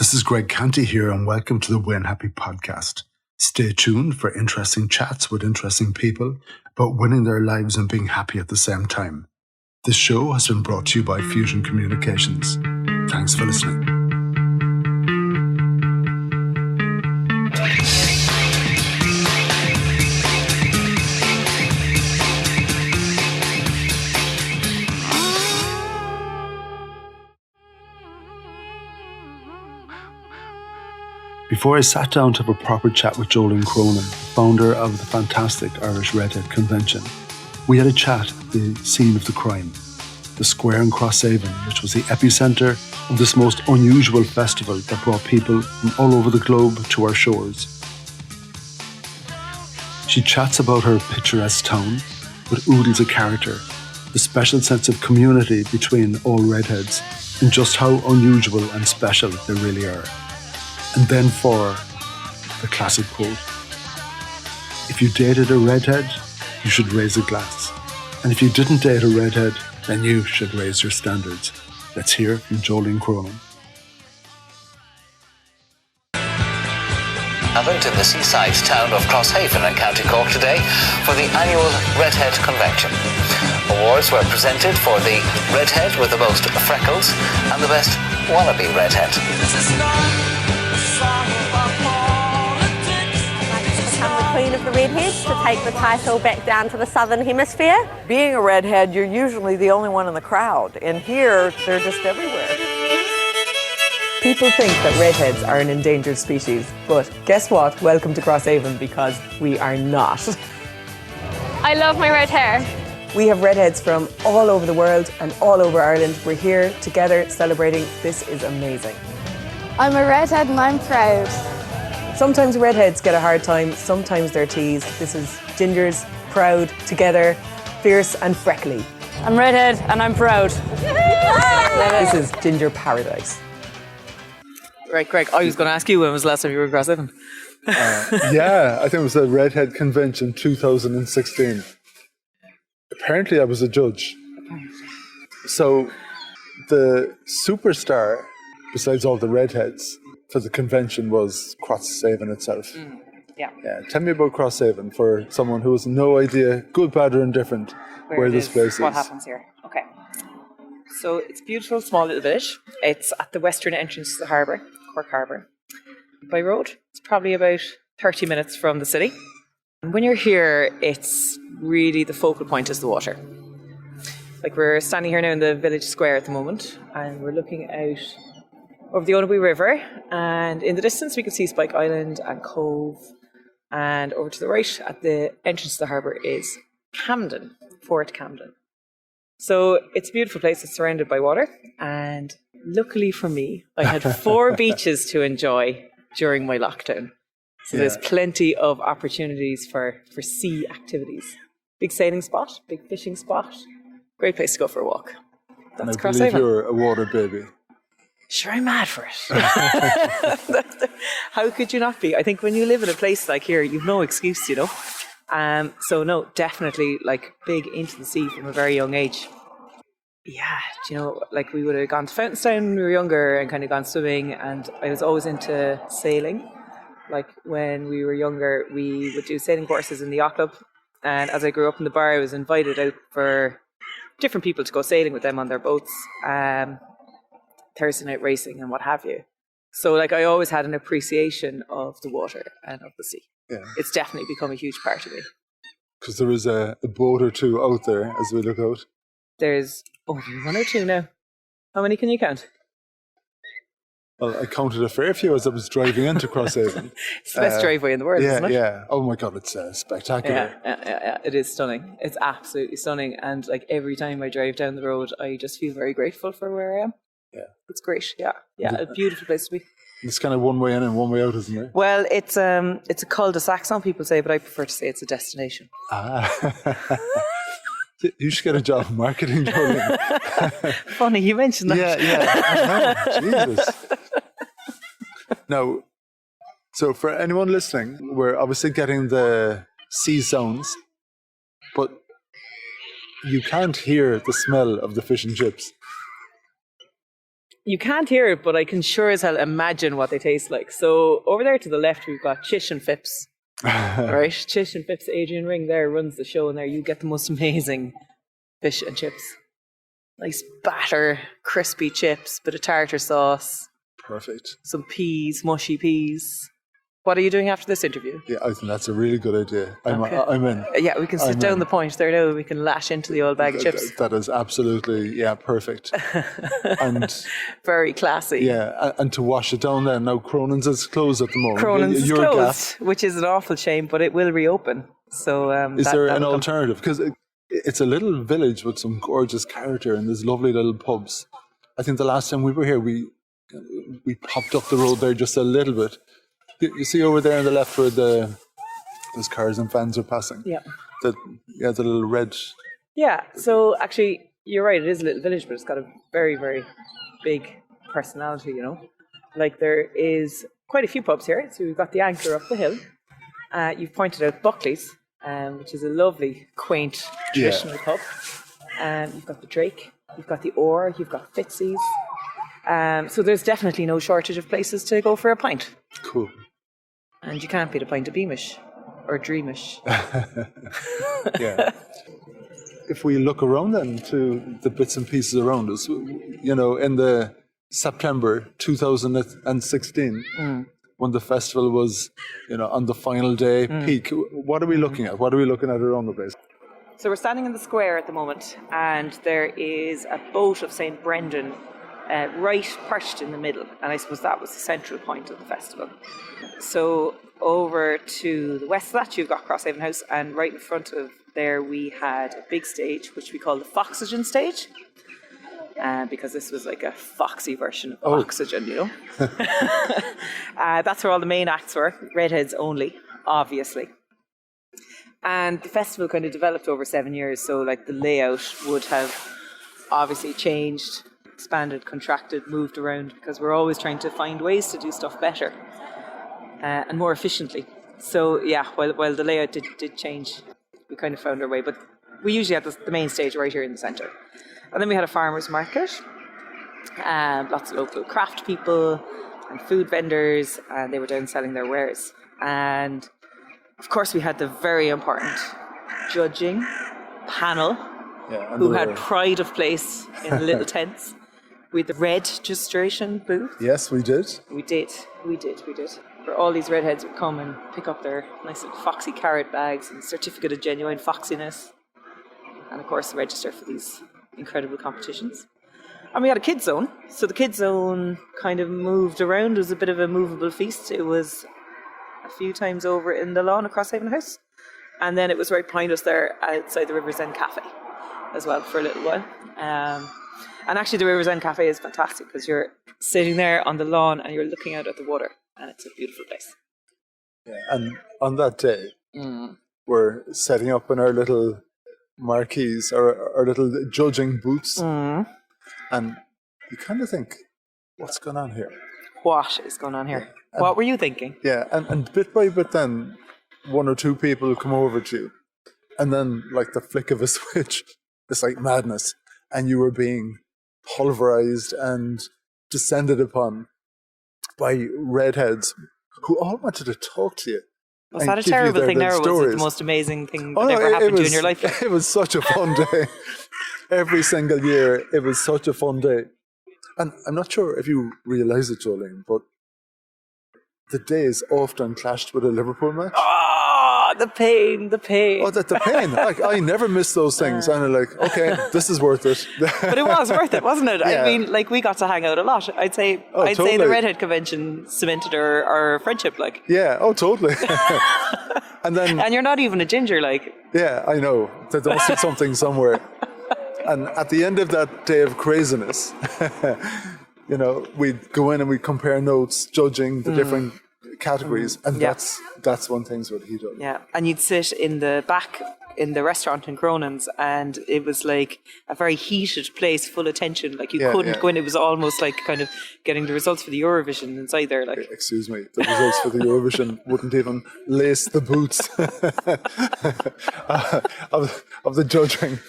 This is Greg Canty here, and welcome to the Win Happy podcast. Stay tuned for interesting chats with interesting people about winning their lives and being happy at the same time. This show has been brought to you by Fusion Communications. Thanks for listening. Before I sat down to have a proper chat with Joleen Cronin, founder of the fantastic Irish Redhead Convention, we had a chat at the scene of the crime, the square in Crosshaven, which was the epicentre of this most unusual festival that brought people from all over the globe to our shores. She chats about her picturesque town, with Oodles a character, the special sense of community between all redheads, and just how unusual and special they really are. And then for the classic quote, if you dated a redhead, you should raise a glass. And if you didn't date a redhead, then you should raise your standards. Let's hear from Joleen Cronin. Gathered in the seaside town of Crosshaven in County Cork today for the annual Redhead Convention. Awards were presented for the redhead with the most freckles and the best wannabe redhead. Queen of the redheads to take the title back down to the southern hemisphere. Being a redhead, you're usually the only one in the crowd, and here they're just everywhere. People think that redheads are an endangered species, but guess what? Welcome to Crosshaven, because we are not. I love my red hair. We have redheads from all over the world and all over Ireland. We're here together celebrating. This is amazing. I'm a redhead and I'm proud. Sometimes redheads get a hard time, sometimes they're teased. This is gingers, proud, together, fierce and freckly. I'm redhead and I'm proud. This is ginger paradise. Right, Greg, I was going to ask you, when was the last time you were in Crosshaven? Yeah, I think it was the Redhead Convention 2016. Apparently I was a judge. So the superstar, besides all the redheads, for the convention was Crosshaven itself. Yeah. Tell me about Crosshaven for someone who has no idea, good, bad or indifferent, where this place is. What happens here. Okay. So it's a beautiful small little village. It's at the western entrance to the harbour, Cork Harbour. By road, it's probably about 30 minutes from the city. And when you're here, it's really the focal point is the water. Like, we're standing here now in the village square at the moment, and we're looking out over the Onabui River, and in the distance we can see Spike Island and Cove, and over to the right at the entrance to the harbour is Camden, Fort Camden. So it's a beautiful place. It's surrounded by water, and luckily for me, I had 4 beaches to enjoy during my lockdown. So there's plenty of opportunities for sea activities. Big sailing spot, big fishing spot, great place to go for a walk. That's Crosshaven. I believe you're a water baby. Sure, I'm mad for it. How could you not be? I think when you live in a place like here, you've no excuse, you know. So no, definitely like big into the sea from a very young age. Yeah, you know, like we would have gone to Fountainstown when we were younger and kind of gone swimming, and I was always into sailing. Like when we were younger, we would do sailing courses in the yacht club, and as I grew up in the bar, I was invited out for different people to go sailing with them on their boats. Thursday night racing and what have you. So like I always had an appreciation of the water and of the sea. Yeah. It's definitely become a huge part of me. Because there is a boat or two out there as we look out. There's only 1 or 2 now. How many can you count? Well, I counted a fair few as I was driving into Crosshaven. It's the best driveway in the world, isn't it? Yeah. Oh my God, it's spectacular. Yeah. It is stunning. It's absolutely stunning. And like every time I drive down the road, I just feel very grateful for where I am. Yeah. It's great. Yeah. A beautiful place to be. It's kind of one way in and one way out, isn't it? Well, it's a cul-de-sac, some people say, but I prefer to say it's a destination. You should get a job in marketing, Joleen. Funny you mentioned that. Yeah. Jesus. Now, so for anyone listening, we're obviously getting the sea sounds, but you can't hear the smell of the fish and chips. You can't hear it, but I can sure as hell imagine what they taste like. So over there to the left, we've got Chish and Phipps. All right, Chish and Phipps. Adrian Ring there runs the show, and there you get the most amazing fish and chips. Nice batter, crispy chips, bit of tartar sauce, Perfect. some peas, mushy peas. What are you doing after this interview? Yeah, I think that's a really good idea. Okay. I'm in. Yeah, we can sit down the point there now. We can lash into the old bag of chips. That is absolutely, perfect. And Very classy. and to wash it down then. Now, Cronin's is closed at the moment. Cronin's is You're closed, gaff. which is an awful shame, but it will reopen. So Is there an alternative? Because it's a little village with some gorgeous character and there's lovely little pubs. I think the last time we were here, we popped up the road there just a little bit. You see over there on the left where those cars and vans are passing? Yeah. The little red... Yeah, so actually, you're right, it is a little village, but it's got a very, very big personality, you know. Like, there is quite a few pubs here. So we've got the Anchor up the hill. You've pointed out Buckley's, which is a lovely, quaint, traditional pub. You've got the Drake, you've got the Orr, you've got Fitzy's. So there's definitely no shortage of places to go for a pint. Cool. And you can't beat a pint of Beamish or Dreamish. Yeah. If we look around then to the bits and pieces around us, you know, in the September 2016, when the festival was, you know, on the final day peak, what are we looking at? What are we looking at around the place? So we're standing in the square at the moment, and there is a boat of St. Brendan right perched in the middle, and I suppose that was the central point of the festival. So over to the west of that, you've got Crosshaven House, and right in front of there we had a big stage, which we call the Foxygen stage, because this was like a foxy version of Oxygen, you know. That's where all the main acts were, redheads only, obviously. And the festival kind of developed over 7 years, so like the layout would have obviously changed, expanded, contracted, moved around, because we're always trying to find ways to do stuff better and more efficiently. So yeah, while the layout did change, we kind of found our way. But we usually had the main stage right here in the centre. And then we had a farmer's market, lots of local craft people and food vendors, and they were down selling their wares. And of course we had the very important judging panel, who had pride of place in the little tents. We had the registration booth. Yes, we did. We did. Where all these redheads would come and pick up their nice little foxy carrot bags and certificate of genuine foxiness. And of course, register for these incredible competitions. And we had a kids zone. So the kids zone kind of moved around. It was a bit of a movable feast. It was a few times over in the lawn across Haven House. And then it was right behind us there outside the River's End Cafe as well for a little while. And actually the River's End Cafe is fantastic because you're sitting there on the lawn and you're looking out at the water, and it's a beautiful place. Yeah, and on that day, we're setting up in our little marquees, our little judging booths, and you kind of think, what's going on here? What is going on here? What were you thinking? Yeah, and bit by bit then, one or two people come over to you, and then like the flick of a switch, it's like madness, and you were being pulverized and descended upon by redheads who all wanted to talk to you. Was that a terrible thing there, or was it the most amazing thing that ever happened to you in your life? It was such a fun day. Every single year, it was such a fun day. And I'm not sure if you realise it, Joleen, but the days often clashed with a Liverpool match. Oh, the pain. Oh, the pain. Like, I never miss those things. And I'm like, okay, this is worth it. But it was worth it, wasn't it? Yeah. I mean, like, we got to hang out a lot. I'd say the Redhead Convention cemented our friendship, like. Yeah, totally. And you're not even a ginger, like. Yeah, I know. There must be something somewhere. And at the end of that day of craziness, you know, we'd go in and we'd compare notes, judging the different categories, and that's when things would heat up. Yeah, and you'd sit in the back in the restaurant in Cronin's, and it was like a very heated place, full of tension. Like you couldn't go in. It was almost like kind of getting the results for the Eurovision inside there. Like, excuse me, the results for the Eurovision wouldn't even lace the boots of the judging.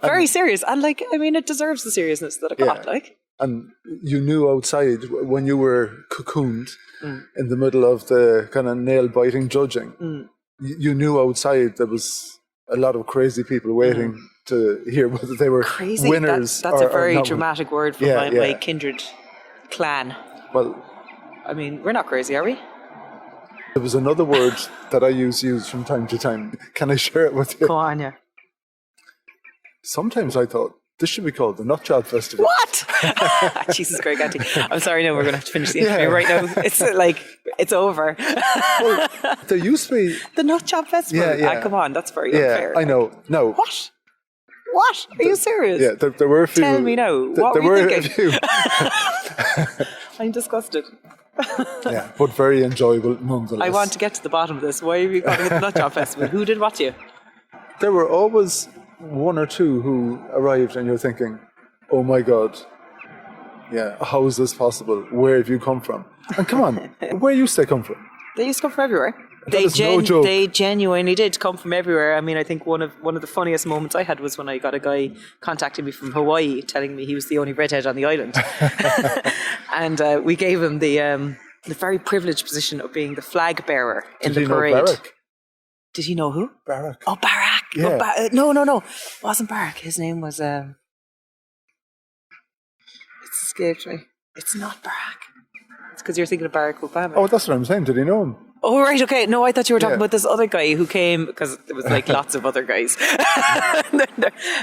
Very serious, and like, I mean, it deserves the seriousness that it got. Like, And you knew outside when you were cocooned in the middle of the kind of nail-biting judging, you knew outside there was a lot of crazy people waiting to hear whether they were Crazy. winners. That's or a very not. dramatic word for my kindred clan. Well, I mean, we're not crazy, are we? there was another word that I use from time to time. Can I share it with you? Go on, yeah. Sometimes I thought this should be called the Nut Job Festival. What? Jesus, Greg, Auntie. I'm sorry, no, we're going to have to finish the interview right now. It's like, it's over. Well, there used to be... The Nut Job Festival? Yeah. Come on, that's very unfair. I know. No. What? What? Are you serious? Yeah, there were a few... Tell me now. What there were you were thinking? a few. I'm disgusted. Yeah, but very enjoyable nonetheless. I want to get to the bottom of this. Why are you calling it the Nut Job Festival? Who did what to you? There were always one or two who arrived and you're thinking, oh my God, yeah, how is this possible? Where have you come from? And come on, where used they come from? They used to come from everywhere. No joke. They genuinely did come from everywhere. I mean, I think one of the funniest moments I had was when I got a guy contacting me from Hawaii telling me he was the only redhead on the island. And we gave him the very privileged position of being the flag bearer in the parade. Know Barack? Did he know who? Barack. Oh, Barack. Yeah. Oh, no. It wasn't Barack. His name was... It's escaped me. It's not Barack. It's because you're thinking of Barack Obama. Oh, that's what I'm saying. Did he know him? Oh, right, okay. No, I thought you were talking Yeah. about this other guy who came, because there was like lots of other guys.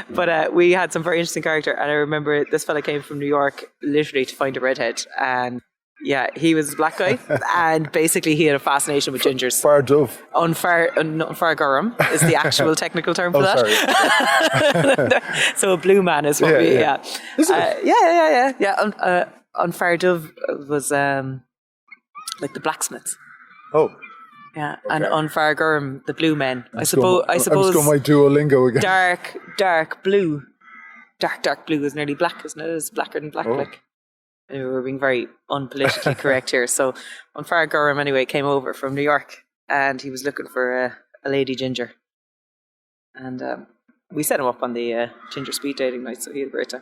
But we had some very interesting character, and I remember this fella came from New York literally to find a redhead, and yeah, he was a black guy, and basically he had a fascination with gingers. Far Dove. Unfargarum is the actual technical term for that. Sorry. So a blue man is what we, yeah. Is it? Yeah. Unfardove was like the blacksmiths. Oh. Yeah, and Unfargarum, the blue men. I I'm suppose just going my Duolingo again. dark blue. Dark blue is nearly black, isn't it? It's blacker than black, like. We're being very unpolitically correct here. So Unfargarum anyway came over from New York, and he was looking for a lady ginger. And we set him up on the ginger speed dating night, so he had a great time.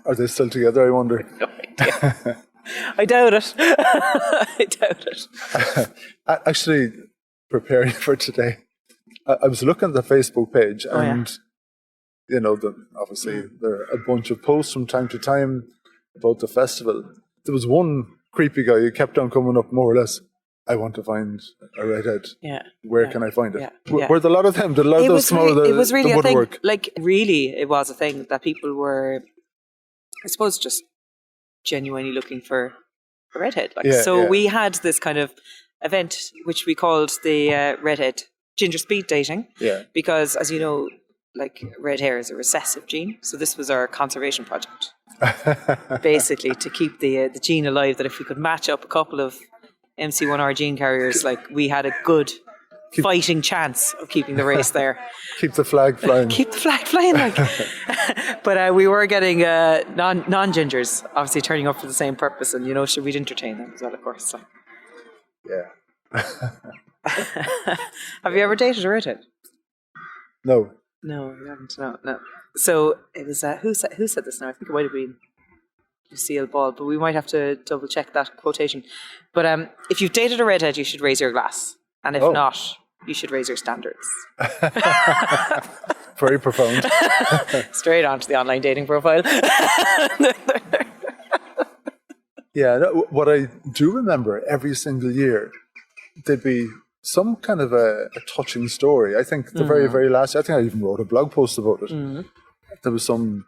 Are they still together, I wonder? No idea. I doubt it. I doubt it. Actually, preparing for today, I was looking at the Facebook page, and you know, obviously there are a bunch of posts from time to time about the festival. There was one creepy guy who kept on coming up, more or less. I want to find a redhead. Yeah. Where can I find it? Yeah. Were there a lot of them? Did a lot of those small it was really the a thing. woodwork? Like, really, it was a thing that people were, I suppose, just genuinely looking for a redhead. Like, we had this kind of event which we called the redhead ginger speed dating. Yeah. Because, as you know, like, red hair is a recessive gene. So this was our conservation project. Basically, to keep the gene alive, that if we could match up a couple of MC1R gene carriers, like, we had a good fighting chance of keeping the race there. Keep the flag flying. Keep the flag flying, like. But we were getting non-gingers, obviously turning up for the same purpose, and, you know, we'd entertain them as well, of course. So. Yeah. Have you ever dated a redhead? No. No, you haven't. No. So it was who said this now? I think it might have been Lucille Ball, but we might have to double check that quotation. But if you've dated a redhead, you should raise your glass, and if not, you should raise your standards. Very profound. Straight onto the online dating profile. Yeah, what I do remember every single year, there'd be some kind of a touching story. I think the very, very last, I think I even wrote a blog post about it. There was some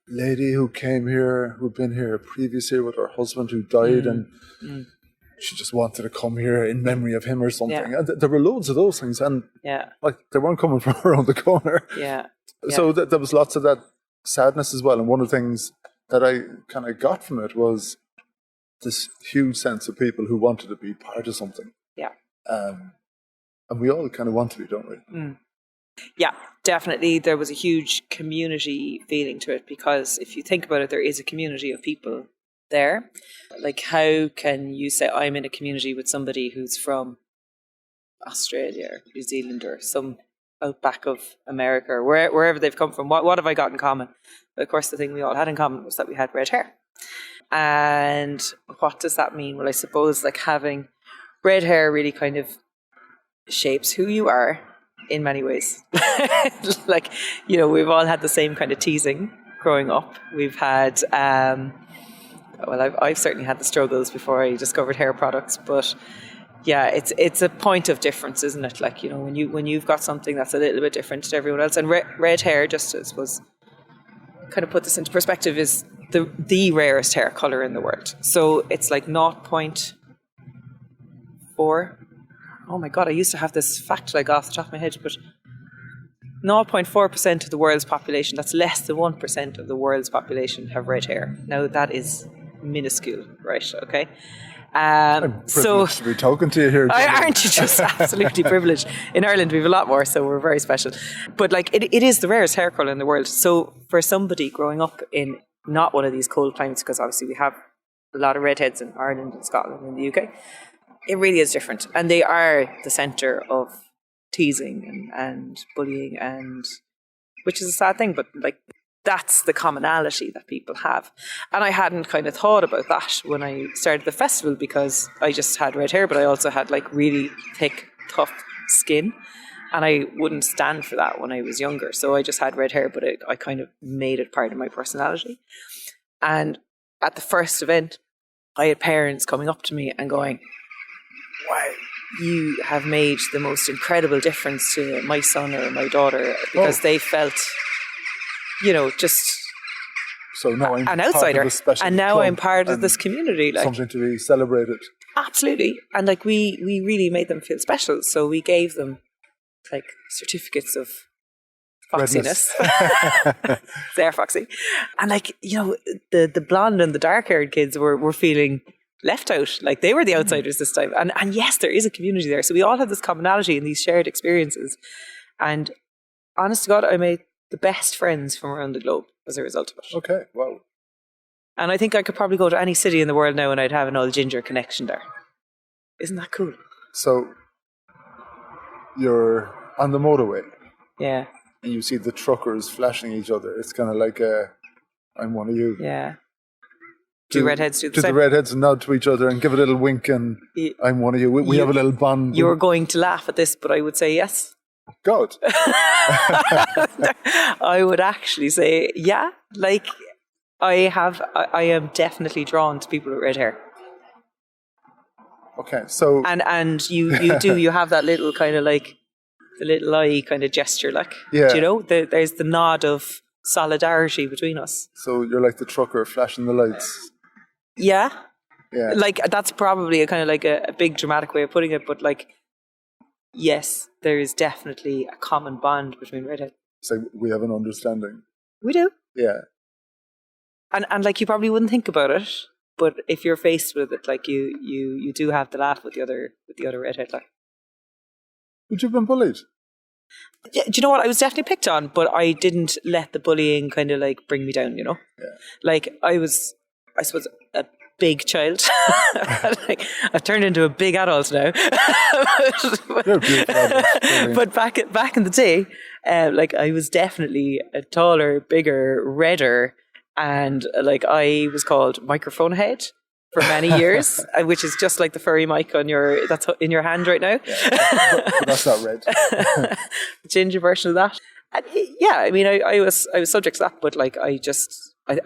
lady who came here, who'd been here previous year with her husband who died, and she just wanted to come here in memory of him or something. Yeah. And there were loads of those things, and like they weren't coming from around the corner. So there was lots of that sadness as well. And one of the things that I kind of got from it was this huge sense of people who wanted to be part of something. And we all kind of want to be, don't we? Yeah, definitely. There was a huge community feeling to it, because if you think about it, there is a community of people there. Like, how can you say I'm in a community with somebody who's from Australia or New Zealand or some outback of America or wherever they've come from. What have I got in common? But of course, the thing we all had in common was that we had red hair. And what does that mean? Well, I suppose like having red hair really kind of shapes who you are in many ways. Like, you know, we've all had the same kind of teasing growing up. We've had, I've certainly had the struggles before I discovered hair products, but yeah, it's a point of difference, isn't it? Like, you know, when you've got something that's a little bit different to everyone else, and red hair, just I suppose, kind of put this into perspective, is the rarest hair color in the world. So it's like 0.4. Oh my God, I used to have this fact like off the top of my head, but 0.4% of the world's population, that's less than 1% of the world's population, have red hair. Now that is minuscule, right? Okay. I'm privileged to be talking to you here. Aren't you just absolutely privileged? In Ireland we have a lot more, so we're very special. But like it is the rarest hair colour in the world. So for somebody growing up in not one of these cold climates, because obviously we have a lot of redheads in Ireland and Scotland and the UK, it really is different. And they are the centre of teasing and bullying, and which is a sad thing, but like that's the commonality that people have. And I hadn't kind of thought about that when I started the festival, because I just had red hair, but I also had like really thick, tough skin. And I wouldn't stand for that when I was younger. So I just had red hair, but I kind of made it part of my personality. And at the first event, I had parents coming up to me and going, wow, you have made the most incredible difference to my son or my daughter, because they felt, you know, just I'm an outsider. And now I'm part of this community. Like, something to be celebrated. Absolutely. And like we really made them feel special. So we gave them like certificates of foxiness. They're foxy. And like, you know, the blonde and the dark haired kids were feeling left out. Like they were the outsiders this time. And yes, there is a community there. So we all have this commonality in these shared experiences. And honest to God, I made the best friends from around the globe as a result of it. Okay, wow. And I think I could probably go to any city in the world now and I'd have an all ginger connection there. Isn't that cool? So you're on the motorway. Yeah. And you see the truckers flashing each other. It's kind of like I'm one of you. Yeah. Do redheads do the Do same? the redheads nod to each other and give a little wink and I'm one of you. We have a little bond. You're going to laugh at this, but I would say yes. God. I would actually say, yeah. Like, I am definitely drawn to people with red hair. Okay, so... And you have that little kind of like, the little eye kind of gesture, like, yeah. Do you know? There's the nod of solidarity between us. So you're like the trucker flashing the lights. Yeah. Yeah. Like, that's probably a kind of like a big dramatic way of putting it, but like, yes, there is definitely a common bond between redheads. So we have an understanding. We do. Yeah. And like, you probably wouldn't think about it, but if you're faced with it, like you do have to laugh with the other redhead. Like, Would you have been bullied? do you know what? I was definitely picked on, but I didn't let the bullying kind of like bring me down, you know? Yeah. Like, I suppose, a big child. Like, I've turned into a big adult now. You're a beautiful adult. But back in the day, like, I was definitely a taller, bigger, redder, and like, I was called microphone head for many years, which is just like the furry mic that's in your hand right now. Yeah, but that's not red. Ginger version of that. And yeah, I mean, I was subject to that, but like, I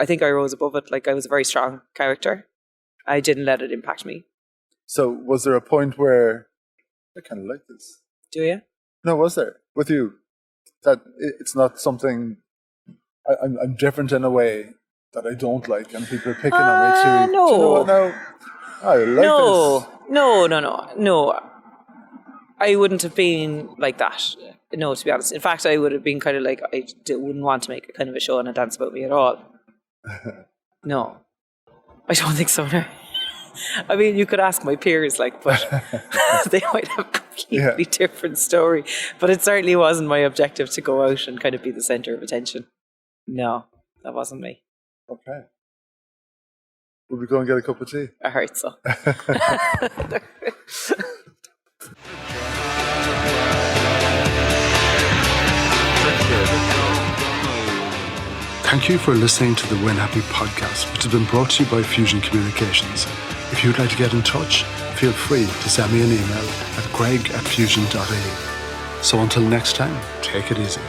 think I rose above it. Like, I was a very strong character. I didn't let it impact me. So was there a point where I kind of like this? Do you? No, was there with you that it's not something I'm different in a way that I don't like, and people are picking on me too? No. Do you know what now? I like this. No. I wouldn't have been like that. No, to be honest. In fact, I would have been kind of like, I wouldn't want to make a kind of a show and a dance about me at all. No. I don't think so, no. I mean, you could ask my peers, like, but they might have a completely different story. But it certainly wasn't my objective to go out and kind of be the centre of attention. No, that wasn't me. Okay. Will we go and get a cup of tea? I heard so. Thank you for listening to the Win Happy podcast, which has been brought to you by Fusion Communications. If you'd like to get in touch, feel free to send me an email at greg@fusion.ie. So until next time, take it easy.